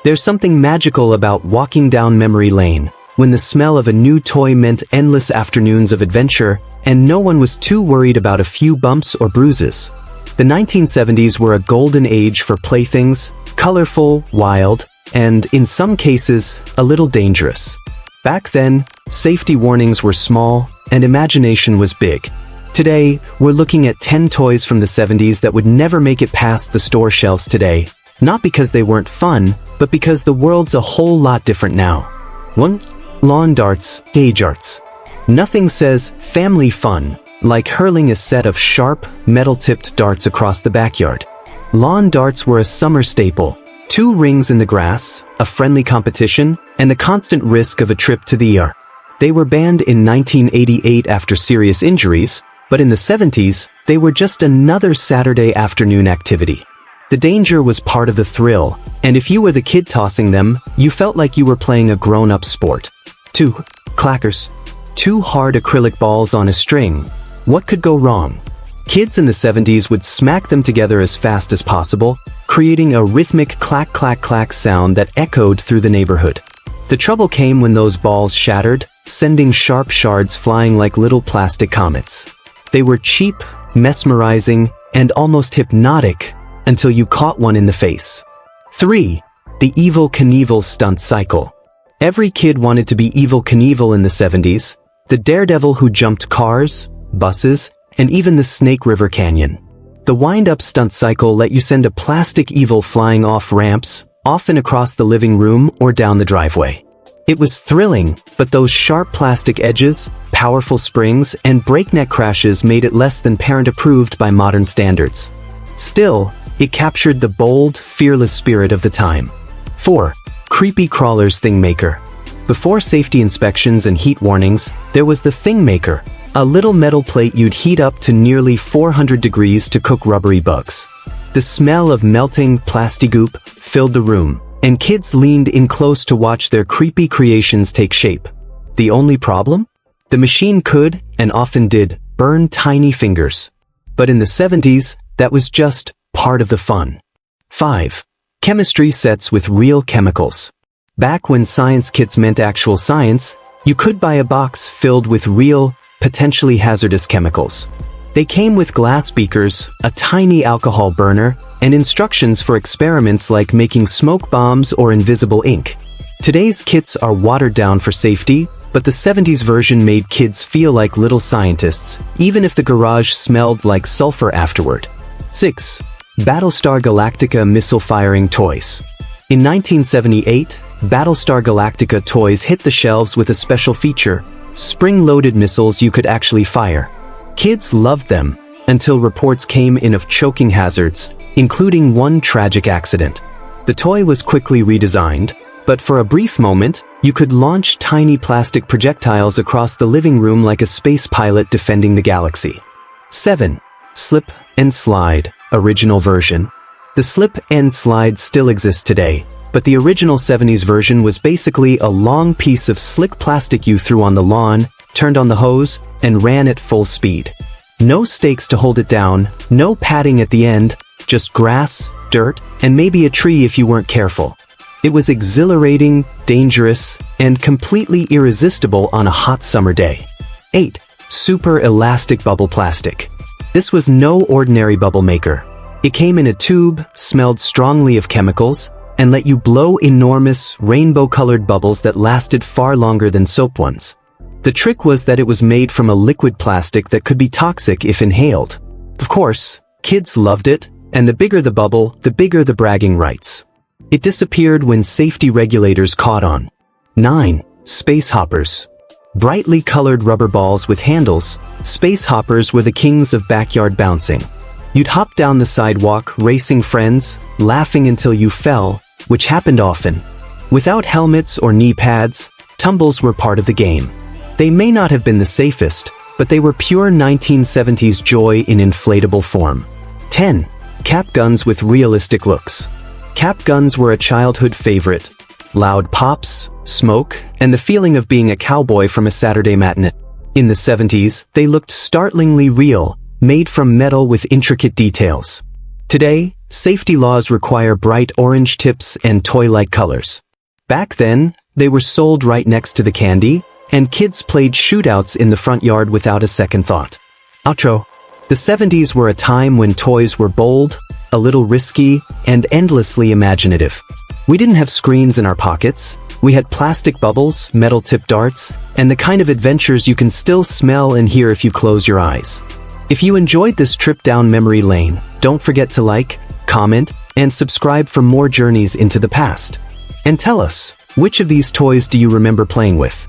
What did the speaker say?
There's something magical about walking down memory lane, when the smell of a new toy meant endless afternoons of adventure, and no one was too worried about a few bumps or bruises. The 1970s were a golden age for playthings, colorful, wild, and, in some cases, a little dangerous. Back then, safety warnings were small, and imagination was big. Today, we're looking at 10 toys from the 70s that would never make it past the store shelves today, not because they weren't fun, but because the world's a whole lot different now. 1. Lawn darts, gauge arts. Nothing says family fun like hurling a set of sharp, metal-tipped darts across the backyard. Lawn darts were a summer staple. 2 rings in the grass, a friendly competition, and the constant risk of a trip to the ER. They were banned in 1988 after serious injuries, but in the 70s, they were just another Saturday afternoon activity. The danger was part of the thrill, and if you were the kid tossing them, you felt like you were playing a grown-up sport. 2. Clackers. 2 hard acrylic balls on a string. What could go wrong? Kids in the 70s would smack them together as fast as possible, creating a rhythmic clack-clack-clack sound that echoed through the neighborhood. The trouble came when those balls shattered, sending sharp shards flying like little plastic comets. They were cheap, mesmerizing, and almost hypnotic until you caught one in the face. 3. The Evel Knievel stunt cycle. Every kid wanted to be Evel Knievel in the 70s, the daredevil who jumped cars, buses, and even the Snake River Canyon. The wind-up stunt cycle let you send a plastic Evel flying off ramps, often across the living room or down the driveway. It was thrilling, but those sharp plastic edges, powerful springs, and breakneck crashes made it less than parent-approved by modern standards. Still, it captured the bold, fearless spirit of the time. 4. Creepy Crawlers Thingmaker. Before safety inspections and heat warnings, there was the Thingmaker, a little metal plate you'd heat up to nearly 400 degrees to cook rubbery bugs. The smell of melting plastigoop filled the room, and kids leaned in close to watch their creepy creations take shape. The only problem? The machine could, and often did, burn tiny fingers. But in the 70s, that was just part of the fun. 5. Chemistry sets with real chemicals. Back when science kits meant actual science, you could buy a box filled with real, potentially hazardous chemicals. They came with glass beakers, a tiny alcohol burner, and instructions for experiments like making smoke bombs or invisible ink. Today's kits are watered down for safety, but the 70s version made kids feel like little scientists, even if the garage smelled like sulfur afterward. 6. Battlestar Galactica missile-firing toys. In 1978, Battlestar Galactica toys hit the shelves with a special feature: spring-loaded missiles you could actually fire. Kids loved them, until reports came in of choking hazards, including one tragic accident. The toy was quickly redesigned, but for a brief moment, you could launch tiny plastic projectiles across the living room like a space pilot defending the galaxy. 7. Slip and Slide, original version. The slip and slide still exists today, but the original 70s version was basically a long piece of slick plastic you threw on the lawn, turned on the hose, and ran at full speed. No stakes to hold it down, no padding at the end, just grass, dirt, and maybe a tree if you weren't careful. It was exhilarating, dangerous, and completely irresistible on a hot summer day. 8. Super elastic bubble plastic. This was no ordinary bubble maker. It came in a tube, smelled strongly of chemicals, and let you blow enormous, rainbow-colored bubbles that lasted far longer than soap ones. The trick was that it was made from a liquid plastic that could be toxic if inhaled. Of course, kids loved it, and the bigger the bubble, the bigger the bragging rights. It disappeared when safety regulators caught on. 9. Space hoppers. Brightly colored rubber balls with handles, space hoppers were the kings of backyard bouncing. You'd hop down the sidewalk, racing friends, laughing until you fell, which happened often. Without helmets or knee pads, tumbles were part of the game. They may not have been the safest, but they were pure 1970s joy in inflatable form. 10. Cap guns with realistic looks. Cap guns were a childhood favorite. Loud pops, smoke, and the feeling of being a cowboy from a Saturday matinee. In the 70s, they looked startlingly real, made from metal with intricate details. Today, Safety laws require bright orange tips and toy-like colors. Back then, they were sold right next to the candy, and kids played shootouts in the front yard without a second thought. Outro. The 70s were a time when toys were bold, a little risky, and endlessly imaginative. We didn't have screens in our pockets. We had plastic bubbles, metal-tipped darts, and the kind of adventures you can still smell and hear if you close your eyes. If you enjoyed this trip down memory lane, don't forget to like, comment, and subscribe for more journeys into the past. And tell us, which of these toys do you remember playing with?